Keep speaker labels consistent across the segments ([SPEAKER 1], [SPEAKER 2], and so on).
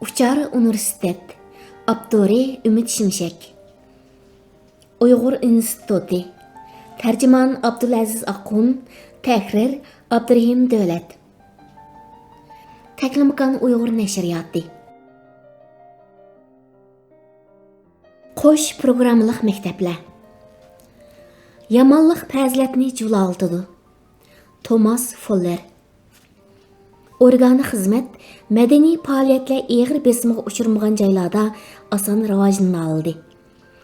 [SPEAKER 1] Uchar Universitet, Abduri Ümit Şimşek, Uyghur İnstituti, Tercüman Abdülaziz Akun, Tehrir Abdurrahim Dövlet, Teklimakan Uyghur Neşriyatı. Qo'sh programmaliq maktablar. Yamanlıq fəziletini julaltıdı. Thomas Fuller. Organi xizmat madaniy faoliyatlar eg'ir besimga uchirmagan joylarda oson rivojlanib oldi.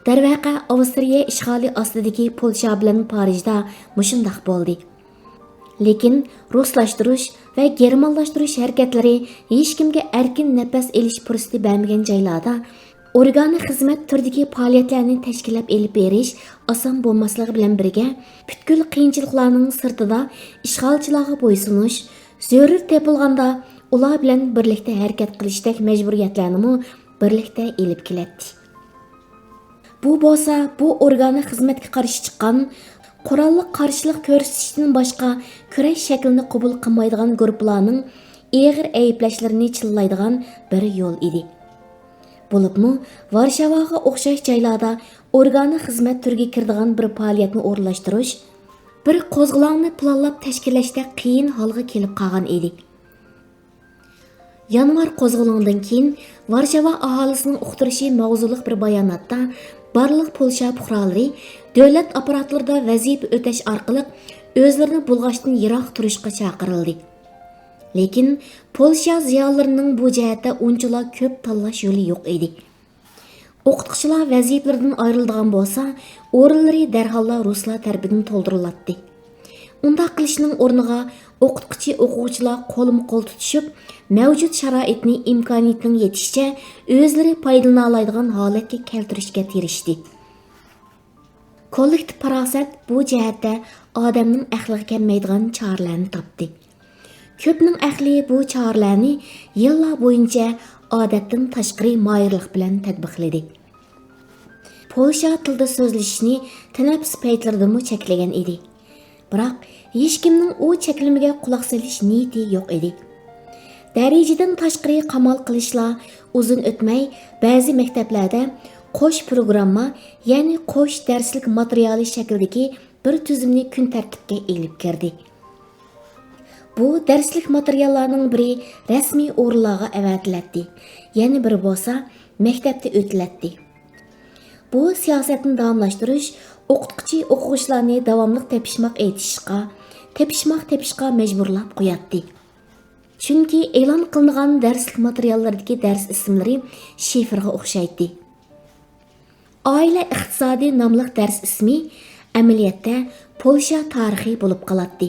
[SPEAKER 1] Darvaqa Avstriya ishg'oli ostidagi Polsha bilan Parijda mushundaq bo'ldi. Lekin ruslashtirish va germanlashtirish harakatlari hech kimga erkin nafas olish fursati bermagan joylarda organi xizmat turdagi faoliyatlarni tashkillab elib berish oson bo'lmasligi bilan birga butkul qiyinchiliklarning sirtida ishg'olchilarga bo'ysunish, zarur tepilganda ular bilan birlikda harakat qilishdek majburiyatlarni birlikda elib keladi. Bu bo'lsa, bu organi xizmatga qarshi chiqqan qurolli qarshilik ko'rsatishdan boshqa kurash shaklini qabul qilmaydigan guruhlarning eg'ir ayblashlarini chillaydigan bir yo'l edi. Bo'libmi, Varshavaga o'xshash joylarda organi xizmat turiga kiradigan bir faoliyatni o'rinlashtirish, bir qo'zg'olonni planlab tashkillashda qiyin holga kelib qolgan edi. Yanvar qo'zg'olondan keyin Varshava aholisining uqtirishi mavzuliq bir bayonotda barliq Polsha fuqarolari davlat apparatlarida vazifa o'tash orqali o'zlarini bulg'ashdan yiroq turishga chaqirildi. Lekin Polsha ziyolilarining bu jihatda unchalar ko'p tanlash yo'li yo'q edi. O'qituvchilar vazifalaridan ayriladigan bo'lsa, o'rinlari darhol ruslar tarafidan to'ldiriladi. Unda qilishning o'rniga o'qituvchi-o'quvchilar qo'lma-qo'l tutishib, mavjud sharoitni imkoniyatining yetishicha o'zlari foydalana oladigan holatga keltirishga tirishdi. Kollektiv farosat bu jihatda odamning aqliga kelmaydigan choralarni topdi. Ko'pning aqli bu choralarni yillar bo'yicha odatdan tashqari moyillik bilan tadbiqladi. Polsha tilida so'zlashishni tanaffus paytlarida cheklagan edi. Biroq hech kimning u cheklimiga quloq solish niyati yo'q edi. Darajadan tashqari qamal qilishlar uzun o'tmay ba'zi maktablarda qo'sh programma, ya'ni qo'sh darslik materiali shaklidagi bir tuzumni kun tartibga elib kirdi. Bu darslik materiallarning biri rasmiy o'rinlarga avatiladi, yana biri bo'lsa maktabda o'tiladi. Bu siyosatni davomlashtirish o'qituvchi-o'quvchilarni davomli tepishmoq majburlab qo'yadi. Chunki e'lon qilingan darslik materiallardagi dars ismlari shifrga o'xshaydi. Oila iqtisodi nomli dars ismi amaliyotda Polsha tarixi bo'lib qoladi.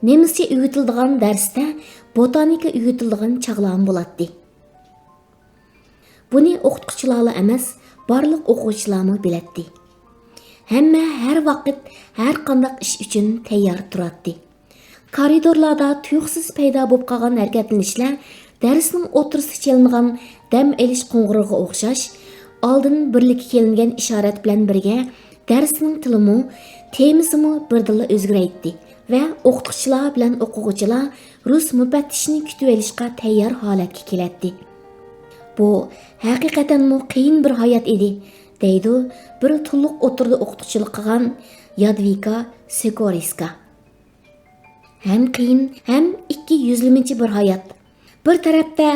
[SPEAKER 1] Nemischa o'qitiladigan darsda botanika o'qitiladigan chog'lar bo'ladi. Buni o'qituvchilar emas, barliq o'quvchilarmi biladi. Hamma har vaqt har qanday ish uchun tayyor turadi. Koridorlarda tuyuqsiz paydo bo'lib qolgan harakatlanishlar darsning o'tirisi chelmagan dam elish qo'ng'irog'iga o'xshash, oldin birlikka kelingan ishorat bilan birga darsning tilimi, temasimi birdilla o'zgaraydi va o'qituvchilar bilan o'quvchilar rus mufattishini kutib olishga tayyor holatga keladi. Bu haqiqatan qiyin bir hayot edi, deydi bir tulluq o'tirdi o'qituvchilik qilgan Yadvika Sikoriska. Hem qiyin, hem ikki yuzlamachi bir hayot. Bir tarafda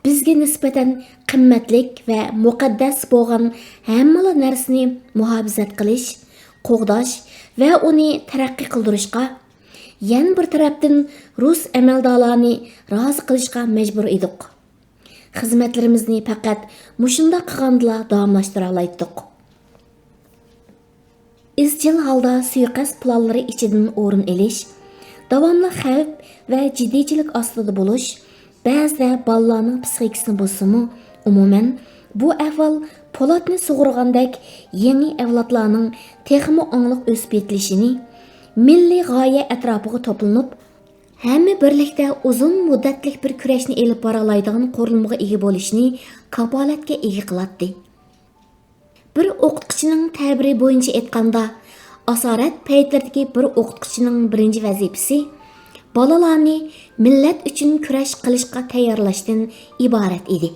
[SPEAKER 1] bizga nisbatan qimmatlik va muqaddas bo'lgan hamma narsani muhofazat qilish, qo'g'dash va uni taraqqiy qildirishga, yana bir tarafdan rus amaldorlarni rozi qilishga majbur edik. Xizmatlarimizni faqat mushunda qilgandla davomlashtira oldik. Izchil holda suiqasd planlari ichidan o'rin olish, davomli xavf va jiddiychilik ostida bo'lish, ba'zida bolalarning psixikasini buzsimi, umuman bu ahvol po'latni sug'urgandek yangi avlodlarning texmo ongliq o'sib yetilishini, milliy g'oya atrofiga to'planib, hamma birlikda uzun muddatlik bir kurashni elib bora oladigan qurilmaga ega bo'lishni kafolatga ega qiladi. Bir o'qituvchining ta'biri bo'yicha aytganda, asorat paytlaridagi bir o'qituvchining birinchi vazifasi balalarni millat uchun kurash qilishga tayyorlashdan iborat edi.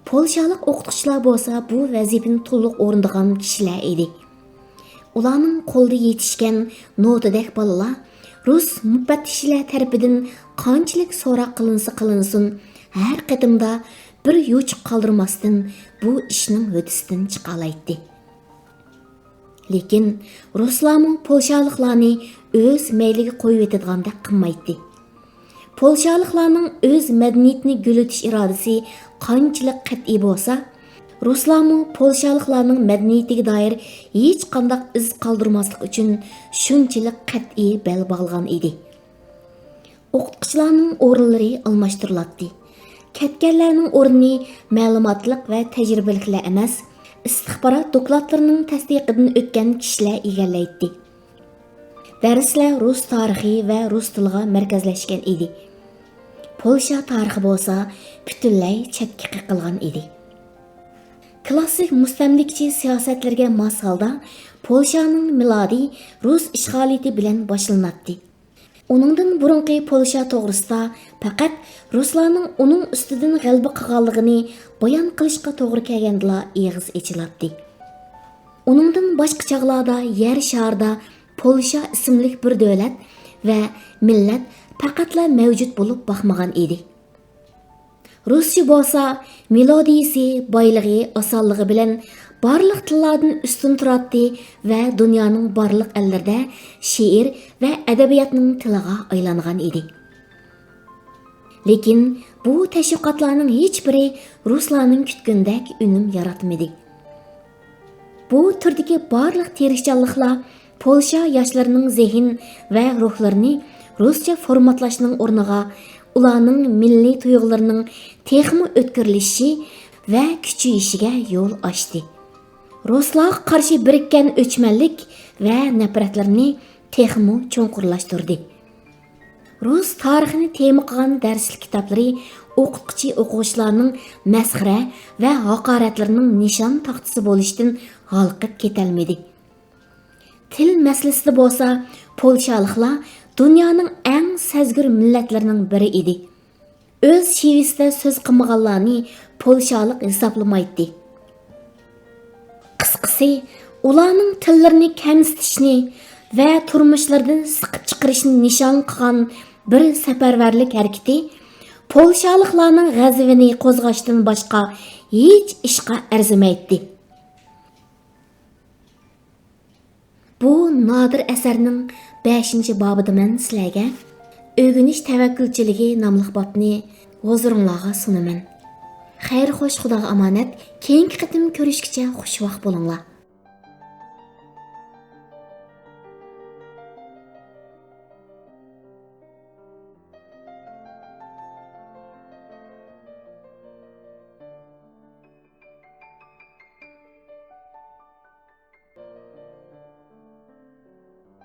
[SPEAKER 1] Polshalik o'qituvchilar bo'lsa bu vazifani to'liq o'rindagan kishilar edi. Ularning qo'lda yetishgan notadek balalar Rus mufattishlar tarafidan qanchalik so'roq qilinsin, har qatimda bir yo'chiq qoldirmasdan bu ishning o'tisidan chiqa oladi. Lekin Ruslarning polshaliklarni o'z mayliga qo'yib etadigandak qilmaydi. Polshaliklarning o'z madaniyatini gulitish irodasi qanchalik qat'iy bo'lsa, Ruslarning polshaliklarning madaniyatiga doir hech qanday iz qoldirmaslik uchun shunchalik qat'iy bel bog'lagan edi. O'qituvchilarning o'rinlari almashtiriladi. Ketganlarning o'rnini ma'lumotliq va tajribaliklar emas, istixborot dokladlarining tasdiqidan o'tgan kishilar egallaydi. Darslar rus tarixi va rus tiliga markazlashgan edi. Polsha tarixi bo'lsa butunlay chetga qiqilgan edi. Klassik mustamlikchi siyosatlarga mos holda Polshaning milodiy rus ishg'oliyati bilan boshlanadi. Uningdan burungi Polsha to'g'risida faqat ruslarning uning ustidan g'alaba qilganligini bayon qilishga to'g'ri kelgandila eg'iz ochiladi. Uningdan boshqa chog'larda yer sharida Polsha ismli bir davlat va millat faqatla mavjud bo'lib boqmagan edi. Ruscha bo'lsa melodiyasi, boyligi, osonligi bilan barliq tillardan ustun turadi va dunyoning barliq ellarida she'r va adabiyotning tiliga aylangan edi. Lekin bu tashviqotlarning hech biri ruslarning kutgandek unum yaratmadi. Bu turdagi barliq tirishchanliklar Polsha yoshlarining zehn va ruhlarini ruscha formatlashning o'rniga ularning milliy tuyg'ularining texmi o'tkirlishi va kuchayishiga yo'l ochdi. Ruslarga qarshi birikkan o'chmanlik va nafratlarni texmi cho'nqurlashtirdi. Rus tarixini tema qilgan darslik kitoblari o'quvchi-o'quvchilarning masxara va haqoratlarining nishon taxtasi bo'lishdan g'alqib ketolmadi. Til masalasida bo'lsa, polshaliklar dunyoning eng sezgir millatlarining biri edi. O'z shivisida so'z qilmaganlarni polshalik hisoblamaydi. Qisqasi, ularning tillarini kamsitishni va turmushlaridan siqib chiqarishni nishon qilgan bir safarbarlik harakati polshaliklarning g'azabini qo'zg'ashdan boshqa hech ishga arzimaydi. Bu nodir asarning 5-bobida men sizlarga o'rganish tavakkülçiligi nomli bobni huzuringizga sunaman. Xayr xo'sh, Xudoga omonat. Keyingi qatim ko'rishguncha xush vaqt bo'linglar.